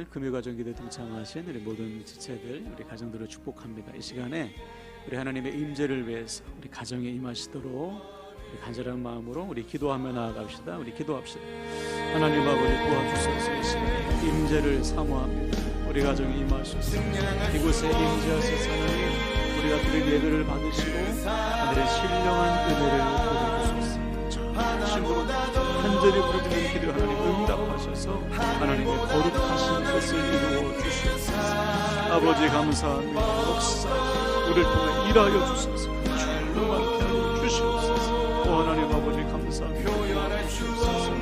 오늘 금요가정기도에 동참하신 우리 모든 지체들, 우리 가정들을 축복합니다. 이 시간에 우리 하나님의 임재를 위해서 우리 가정에 임하시도록 우리 간절한 마음으로 우리 기도하며 나아갑시다. 우리 기도합시다. 하나님 아버지 도와주소서. 이 시간에 임재를 사모합니다. 우리 가정에 임하소서. 이곳에 임재하소서. 하나님, 우리가 드릴 예배를 받으시고 하늘의 신령한 은혜를 보내주소서. 친구로 간절히 부르짖는 기도 하나님 응답하셔서 하나님의 거룩하신 뜻을 이루어 주시옵소서. 아버지 감사합니다. 역사 우리를 통해 일하여 주소서. 충만케 하여 주시옵소서. 오 하나님 아버지 감사합니다. 주시옵소서.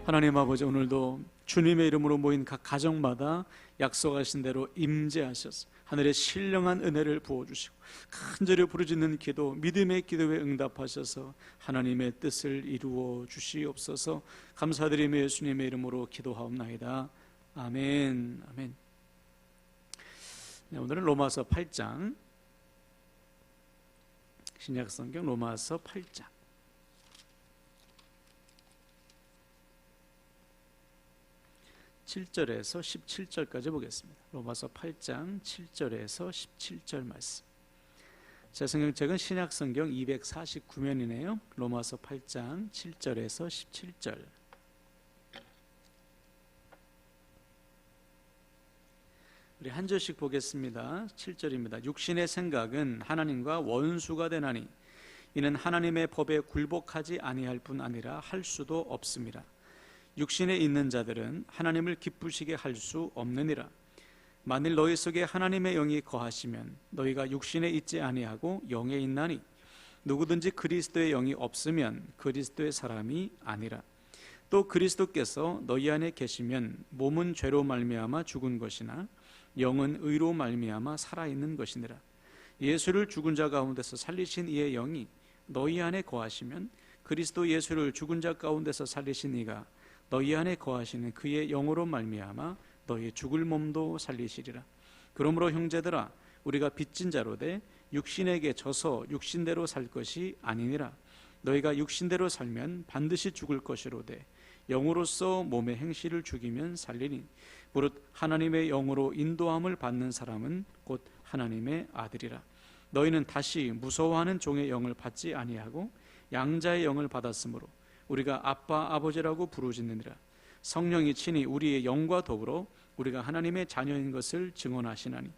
하나님 아버지, 오늘도 주님의 이름으로 모인 각 가정마다 약속하신 대로 임재하셔서 하늘의 신령한 은혜를 부어주시고 간절히 부르짖는 기도, 믿음의 기도에 응답하셔서 하나님의 뜻을 이루어 주시옵소서. 감사드리며 예수님의 이름으로 기도하옵나이다. 아멘. 아멘. 네, 오늘은 로마서 8장, 신약성경 로마서 8장 7절에서 17절까지 보겠습니다. 로마서 8장 7절에서 17절 말씀. 제 성경책은 신약성경 249면이네요. 로마서 8장 7절에서 17절. 우리 한 절씩 보겠습니다. 7절입니다. 육신의 생각은 하나님과 원수가 되나니 이는 하나님의 법에 굴복하지 아니할 뿐 아니라 할 수도 없습니다. 육신에 있는 자들은 하나님을 기쁘시게 할 수 없느니라. 만일 너희 속에 하나님의 영이 거하시면 너희가 육신에 있지 아니하고 영에 있나니 누구든지 그리스도의 영이 없으면 그리스도의 사람이 아니라. 또 그리스도께서 너희 안에 계시면 몸은 죄로 말미암아 죽은 것이나 영은 의로 말미암아 살아있는 것이니라. 예수를 죽은 자 가운데서 살리신 이의 영이 너희 안에 거하시면 그리스도 예수를 죽은 자 가운데서 살리신 이가 너희 안에 거하시는 그의 영으로 말미암아 너희 죽을 몸도 살리시리라. 그러므로 형제들아, 우리가 빚진 자로 돼 육신에게 져서 육신대로 살 것이 아니니라. 너희가 육신대로 살면 반드시 죽을 것이로되 영으로서 몸의 행실을 죽이면 살리니 무릇 하나님의 영으로 인도함을 받는 사람은 곧 하나님의 아들이라. 너희는 다시 무서워하는 종의 영을 받지 아니하고 양자의 영을 받았으므로 우리가 아빠 아버지라고 부르짖느니라. 성령이 친히 우리의 영과 더불어 우리가 하나님의 자녀인 것을 증언하시나니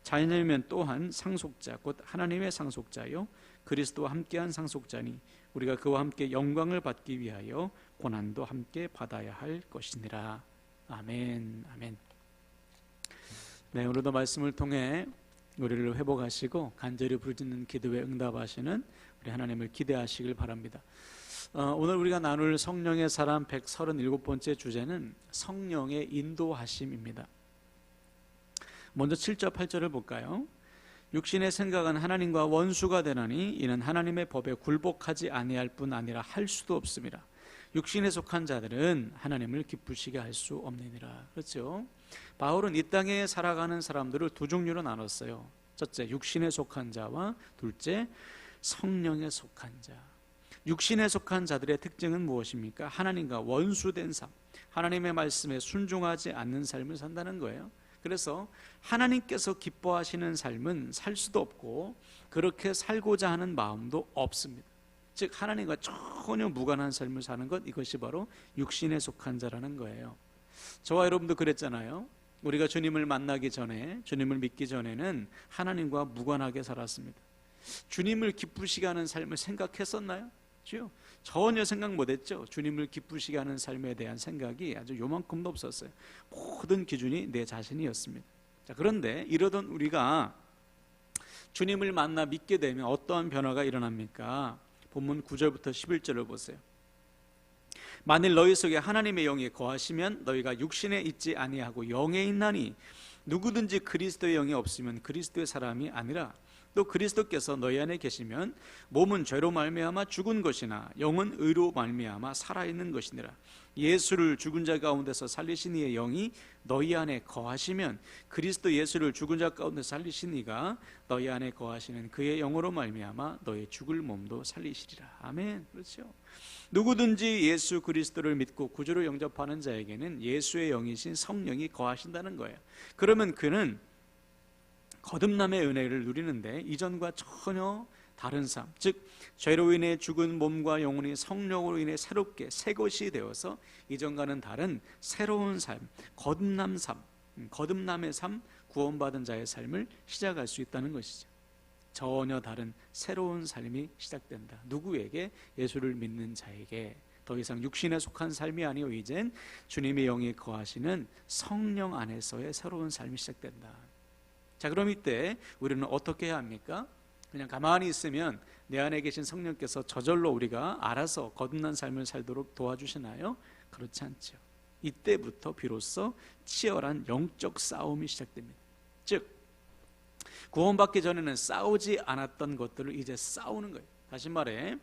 자녀면 또한 상속자 곧 하나님의 상속자요 그리스도와 함께한 상속자니 우리가 그와 함께 영광을 받기 위하여 고난도 함께 받아야 할 것이니라. 아멘. 아멘. 네, 오늘도 말씀을 통해 우리를 회복하시고 간절히 부르짖는 기도에 응답하시는 우리 하나님을 기대하시길 바랍니다. 오늘 우리가 나눌 성령의 사람 137번째 주제는 성령의 인도하심입니다. 먼저 7절 8절을 볼까요? 육신의 생각은 하나님과 원수가 되나니 이는 하나님의 법에 굴복하지 아니할 뿐 아니라 할 수도 없습니다. 육신에 속한 자들은 하나님을 기쁘시게 할 수 없느니라. 그렇죠? 바울은 이 땅에 살아가는 사람들을 두 종류로 나눴어요. 첫째, 육신에 속한 자와 둘째, 성령에 속한 자. 육신에 속한 자들의 특징은 무엇입니까? 하나님과 원수된 삶, 하나님의 말씀에 순종하지 않는 삶을 산다는 거예요. 그래서 하나님께서 기뻐하시는 삶은 살 수도 없고 그렇게 살고자 하는 마음도 없습니다. 즉 하나님과 전혀 무관한 삶을 사는 것, 이것이 바로 육신에 속한 자라는 거예요. 저와 여러분도 그랬잖아요. 우리가 주님을 만나기 전에, 주님을 믿기 전에는 하나님과 무관하게 살았습니다. 주님을 기쁘시게 하는 삶을 생각했었나요? 전혀 생각 못했죠. 주님을 기쁘시게 하는 삶에 대한 생각이 아주 요만큼도 없었어요. 모든 기준이 내 자신이었습니다. 자, 그런데 이러던 우리가 주님을 만나 믿게 되면 어떠한 변화가 일어납니까? 본문 9절부터 11절을 보세요. 만일 너희 속에 하나님의 영이 거하시면 너희가 육신에 있지 아니하고 영에 있나니 누구든지 그리스도의 영이 없으면 그리스도의 사람이 아니라. 또 그리스도께서 너희 안에 계시면 몸은 죄로 말미암아 죽은 것이나 영은 의로 말미암아 살아있는 것이니라. 예수를 죽은 자 가운데서 살리신 이의 영이 너희 안에 거하시면 그리스도 예수를 죽은 자 가운데 살리신 이가 너희 안에 거하시는 그의 영으로 말미암아 너희 죽을 몸도 살리시리라. 아멘. 그렇죠. 누구든지 예수 그리스도를 믿고 구주로 영접하는 자에게는 예수의 영이신 성령이 거하신다는 거예요. 그러면 그는 거듭남의 은혜를 누리는데 이전과 전혀 다른 삶, 즉 죄로 인해 죽은 몸과 영혼이 성령으로 인해 새롭게 새 것이 되어서 이전과는 다른 새로운 삶, 거듭남의 삶, 구원받은 자의 삶을 시작할 수 있다는 것이죠. 전혀 다른 새로운 삶이 시작된다. 누구에게? 예수를 믿는 자에게. 더 이상 육신에 속한 삶이 아니요 이젠 주님의 영이 거하시는 성령 안에서의 새로운 삶이 시작된다. 자, 그럼 이때 우리는 어떻게 해야 합니까? 그냥 가만히 있으면 내 안에 계신 성령께서 저절로 우리가 알아서 거듭난 삶을 살도록 도와주시나요? 그렇지 않죠. 이때부터 비로소 치열한 영적 싸움이 시작됩니다. 즉 구원받기 전에는 싸우지 않았던 것들을 이제 싸우는 거예요. 다시 말해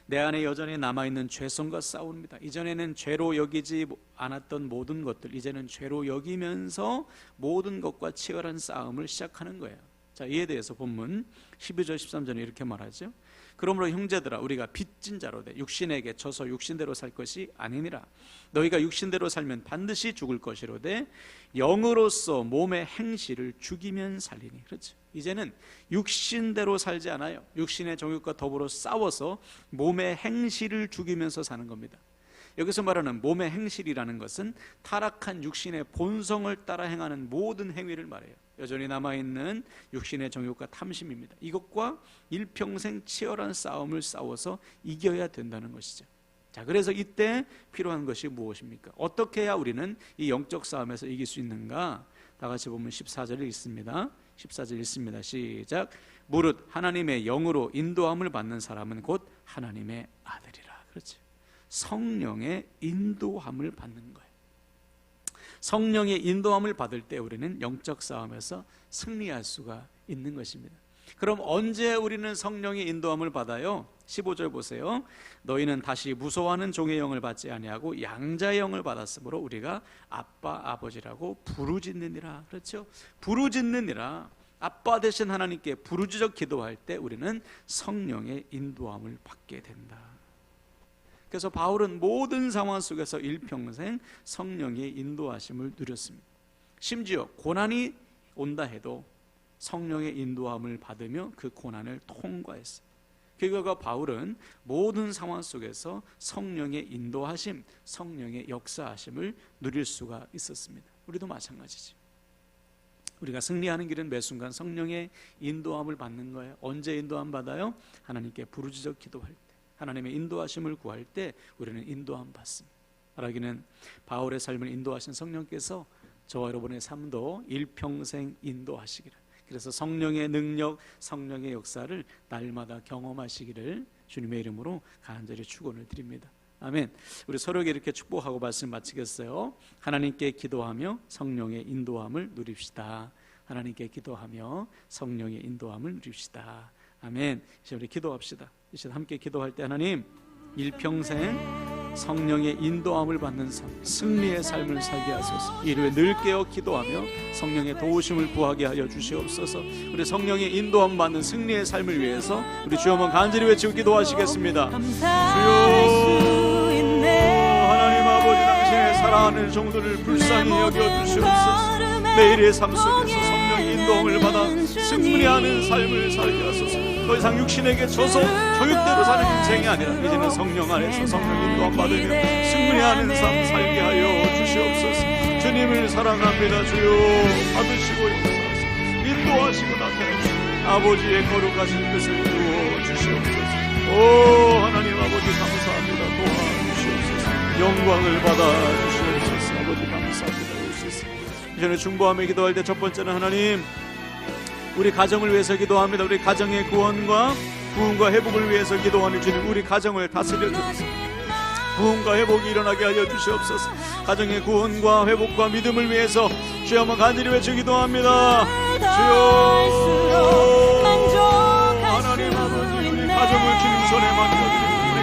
내 안에 여전히 남아있는 죄성과 싸웁니다. 이전에는 죄로 여기지 않았던 모든 것들 이제는 죄로 여기면서 모든 것과 치열한 싸움을 시작하는 거예요. 자, 이에 대해서 본문 12절 13절에 이렇게 말하죠. 그러므로 형제들아 우리가 빚진 자로 돼 육신에게 져서 육신대로 살 것이 아니니라. 너희가 육신대로 살면 반드시 죽을 것이로되 영으로서 몸의 행실을 죽이면 살리니. 그렇죠. 이제는 육신대로 살지 않아요. 육신의 정욕과 더불어 싸워서 몸의 행실을 죽이면서 사는 겁니다. 여기서 말하는 몸의 행실이라는 것은 타락한 육신의 본성을 따라 행하는 모든 행위를 말해요. 여전히 남아있는 육신의 정욕과 탐심입니다. 이것과 일평생 치열한 싸움을 싸워서 이겨야 된다는 것이죠. 자, 그래서 이때 필요한 것이 무엇입니까? 어떻게 해야 우리는 이 영적 싸움에서 이길 수 있는가? 다 같이 보면 14절에 있습니다. 14절 읽습니다. 시작. 무릇 하나님의 영으로 인도함을 받는 사람은 곧 하나님의 아들이라. 그렇죠. 성령의 인도함을 받는 거예요. 성령의 인도함을 받을 때 우리는 영적 싸움에서 승리할 수가 있는 것입니다. 그럼 언제 우리는 성령의 인도함을 받아요? 15절 보세요. 너희는 다시 무서워하는 종의 영을 받지 아니하고 양자의 영을 받았으므로 우리가 아빠 아버지라고 부르짖느니라. 그렇죠? 부르짖느니라. 아빠 되신 하나님께 부르짖어 기도할 때 우리는 성령의 인도함을 받게 된다. 그래서 바울은 모든 상황 속에서 일평생 성령의 인도하심을 누렸습니다. 심지어 고난이 온다 해도 성령의 인도함을 받으며 그 고난을 통과했어요. 그 결과 바울은 모든 상황 속에서 성령의 인도하심, 성령의 역사하심을 누릴 수가 있었습니다. 우리도 마찬가지죠. 우리가 승리하는 길은 매 순간 성령의 인도함을 받는 거예요. 언제 인도함 받아요? 하나님께 부르짖어 기도할 때, 하나님의 인도하심을 구할 때 우리는 인도함 받습니다. 말하기는 바울의 삶을 인도하신 성령께서 저와 여러분의 삶도 일평생 인도하시기를, 그래서 성령의 능력, 성령의 역사를 날마다 경험하시기를 주님의 이름으로 간절히 축원을 드립니다. 아멘. 우리 서로에게 이렇게 축복하고 말씀 마치겠어요. 하나님께 기도하며 성령의 인도함을 누립시다. 하나님께 기도하며 성령의 인도함을 누립시다. 아멘. 이제 우리 기도합시다. 이제 함께 기도할 때 하나님, 일평생 성령의 인도함을 받는 삶, 승리의 삶을 살게 하소서. 이를 늘 깨어 기도하며 성령의 도우심을 구하게 하여 주시옵소서. 우리 성령의 인도함 받는 승리의 삶을 위해서 우리 주여 한번 간절히 외치고 기도하시겠습니다. 주여, 하나님 아버지, 당신의 사랑하는 종들을 불쌍히 여겨 주시옵소서. 매일의 삶 속에서 성령의 인도함을 받아 승리하는 삶을 살게 하소서. 더 이상 육신에게 져서 저육대로 사는 인생이 아니라 이제는 성령 안에서 성령 인도함 받으며 승리하는 삶 살게 하여 주시옵소서. 주님을 사랑합니다. 주여, 받으시고 역사하시고 인도하시고 나타내시고 아버지의 거룩하신 뜻을 이루어 주시옵소서. 오 하나님 아버지 감사합니다. 도와주시옵소서. 영광을 받아 주시옵소서. 아버지 감사합니다. 이전에 중보하며 기도할 때 첫 번째는 하나님, 우리 가정을 위해서 기도합니다. 우리 가정의 구원과 부흥과 회복을 위해서 기도하는 주님, 우리 가정을 다스려 주옵소서. 부흥과 회복이 일어나게 하여 주시옵소서. 가정의 구원과 회복과 믿음을 위해서 주여 한번 간절히 외쳐 기도합니다. 주여,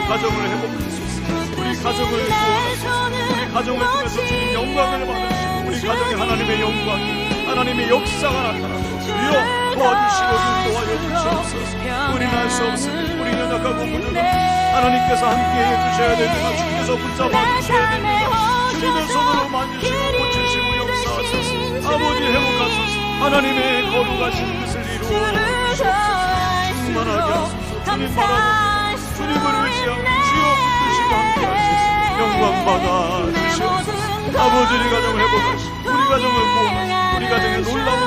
가정을 회복하소서. 우리 가정을 구원하소서. 우리 가정을 통해서 주님 영광을 받으시고 우리 가정에 하나님의 영광이 하나님의 역사가 나타나도록 주여 도와주시고 인도하여 주시옵소서. 우리는 할 수 없습니다. 우리는 연약하고 부족합니다. 하나님께서 함께해 주셔야 됩니다. 주께서 붙잡아 주셔야 됩니다. 주님의 손으로 만지시고 고치시고 역사하소서. 아버지 회복하소서. 하나님의 거룩하신 뜻을 이루어 주시옵소서. 충만하게 하소서. 주님 바라봅니다. 주님을 의지하고 주여 붙드시고 함께하소서. 영광 받아 주시옵소서. 아버지 우리 가정을 회복하시고 우리 가정을 구원하시고 우리 가정에 놀라운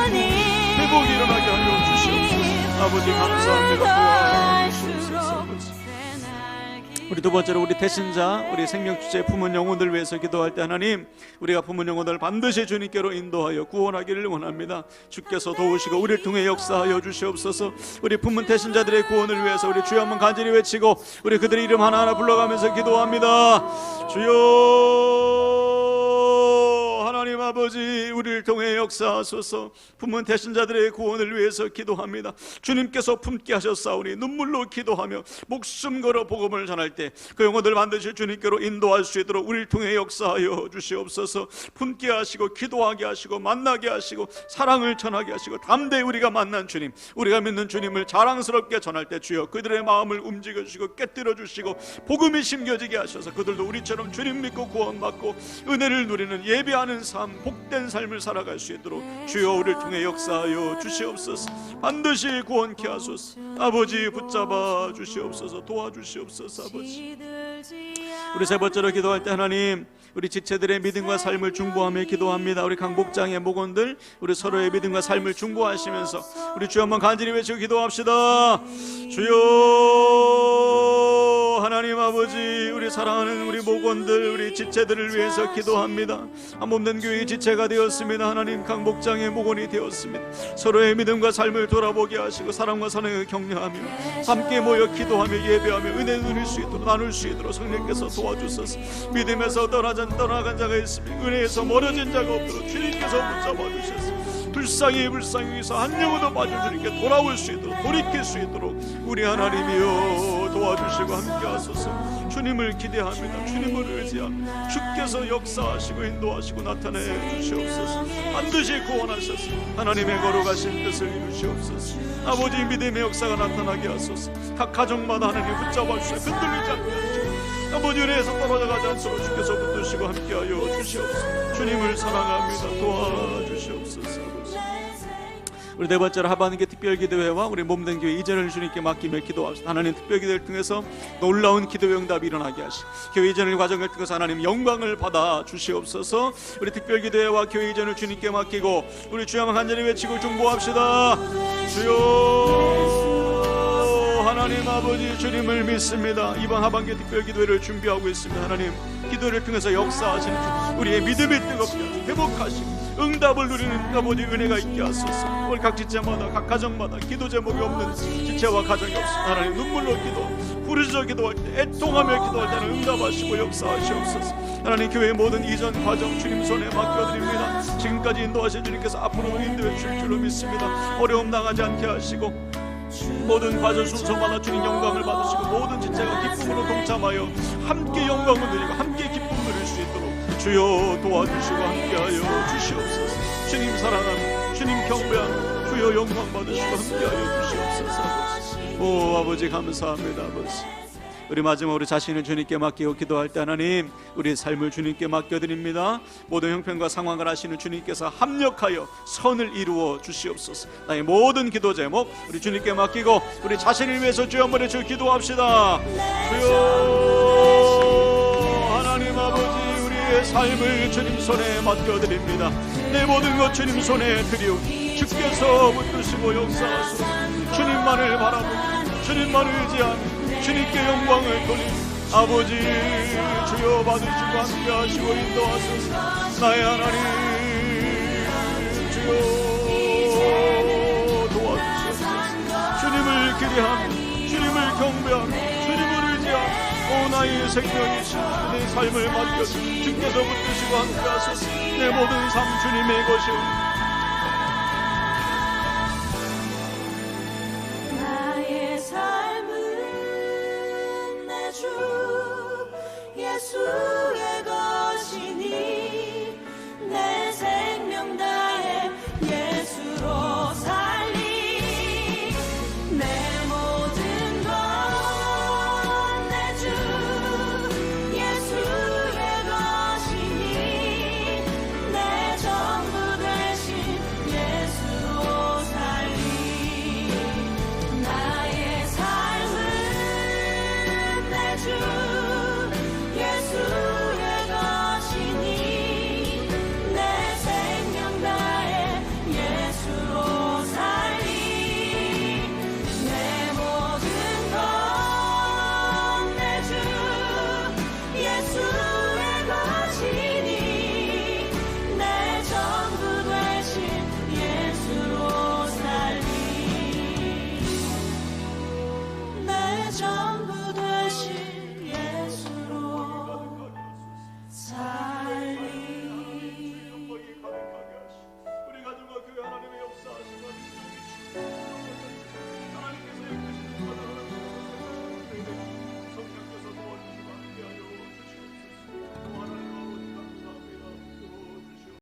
회복이 일어나게 하여 주시옵소서. 아버지 감사합니다. 도와주시옵소서. 우리 두 번째로 우리 태신자 우리 생명주체 품은 영혼들 위해서 기도할 때 하나님 우리가 품은 영혼들 반드시 주님께로 인도하여 구원하기를 원합니다. 주께서 도우시고 우리를 통해 역사하여 주시옵소서. 우리 품은 태신자들의 구원을 위해서 우리 주여 한번 간절히 외치고 우리 그들의 이름 하나하나 불러가면서 기도합니다. 주여 하나님 아버지 우리를 통해 역사하소서. 품은 태신자들의 구원을 위해서 기도합니다. 주님께서 품게 하셨사오니 눈물로 기도하며 목숨 걸어 복음을 전할 때 그 영혼들 반드시 주님께로 인도할 수 있도록 우리를 통해 역사하여 주시옵소서. 품게 하시고 기도하게 하시고 만나게 하시고 사랑을 전하게 하시고 담대히 우리가 만난 주님 우리가 믿는 주님을 자랑스럽게 전할 때 주여 그들의 마음을 움직여 주시고 깨뜨려 주시고 복음이 심겨지게 하셔서 그들도 우리처럼 주님 믿고 구원받고 은혜를 누리는 예배하는 삶 복된 삶을 살아갈 수 있도록 주여 우리를 통해 역사하여 주시옵소서. 반드시 구원케 하소서. 아버지 붙잡아 주시옵소서. 도와주시옵소서. 아버지 우리 세 번째로 기도할 때 하나님 우리 지체들의 믿음과 삶을 중보하며 기도합니다. 우리 강복장의 목원들 우리 서로의 믿음과 삶을 중보하시면서 우리 주여 한번 간절히 외치고 기도합시다. 주여 하나님 아버지 우리 사랑하는 우리 목원들 우리 지체들을 위해서 기도합니다. 한 몸된 교회의 지체가 되었습니다. 하나님 강복장의 목원이 되었습니다. 서로의 믿음과 삶을 돌아보게 하시고 사랑과 사랑을 격려하며 함께 모여 기도하며 예배하며 은혜 누릴 수 있도록 나눌 수 있도록 성령께서 도와주소서. 믿음에서 떠나간 자가 있으며 은혜에서 멀어진 자가 없도록 주님께서 붙잡아 주셔서 불쌍히 한 영혼도 빠진 주님께 돌아올 수 있도록 돌이킬 수 있도록 우리 하나님이여 도와주시고 함께 하소서. 주님을 기대합니다. 주님을 의지합니다. 주께서 역사하시고 인도하시고 나타내 주시옵소서. 반드시 구원하셔서 하나님의 거룩하신 뜻을 이루시옵소서. 아버지 믿음의 역사가 나타나게 하소서. 각 가정마다 하나님 붙잡아 주시고 흔들리지 않게 하시고 아버지 은혜에서 떨어져 가지 않도록 주께서 붙드시고 함께하여 주시옵소서. 주님을 사랑합니다. 도와주시옵소서. 우리 네 번째로 하반기 특별기도회와 우리 몸된 교회 이전을 주님께 맡기며 기도합시다. 하나님 특별기도회를 통해서 놀라운 기도의 응답이 일어나게 하시고 교회 이전의 과정을 통해서 하나님 영광을 받아 주시옵소서. 우리 특별기도회와 교회 이전을 주님께 맡기고 우리 주여 한번 간절히 외치고 중보합시다. 주여 하나님 아버지 주님을 믿습니다. 이번 하반기 특별기도회를 준비하고 있습니다. 하나님 기도를 통해서 역사하시는 주 우리의 믿음이 뜨겁게 회복하시고 응답을 누리는 아버지 은혜가 있게 하소서. 우리 각 지체마다 각 가정마다 기도 제목이 없는 지체와 가정이 없습니다. 하나님 눈물로 부르짖어 기도할 때 애통하며 기도할 때는 응답하시고 역사하시옵소서. 하나님 교회의 모든 이전 과정 주님 손에 맡겨드립니다. 지금까지 인도하신 주님께서 앞으로도 인도해 주실 줄로 믿습니다. 어려움 당하지 않게 하시고 모든 과정 순서마다 주님 영광을 받으시고 모든 지체가 기쁨으로 동참하여 함께 영광을 누리고 함께 기쁨 누릴 수 있도록 주여 도와주시고 함께하여 주시옵소서. 주님 사랑하는 주님 경배하는 주여 영광 받으시고 함께하여 주시옵소서. 오 아버지 감사합니다. 아버지 우리 마지막으로 자신을 주님께 맡기고 기도할 때 하나님 우리 삶을 주님께 맡겨드립니다. 모든 형편과 상황을 아시는 주님께서 합력하여 선을 이루어 주시옵소서. 나의 모든 기도 제목 우리 주님께 맡기고 우리 자신을 위해서 주여 한번 해주 기도합시다. 주여 하나님 아버지 우리의 삶을 주님 손에 맡겨드립니다. 내 모든 것 주님 손에 드리오니 주께서 붙드시고 역사하소서. 주님만을 바라보고 주님만을 의지하며 주님께 영광을 돌리고 아버지 주여 받으시고 함께 하시고 인도하소서. 나의 하나님 주여 도와주시옵소서. 주님을 기대하며 주님을 경배하며 주님을 의지하며 오 나의 생명이신 내 삶을 맡겨 주께서 붙드시고 함께 하소서. 내 모든 삶 주님의 것이오니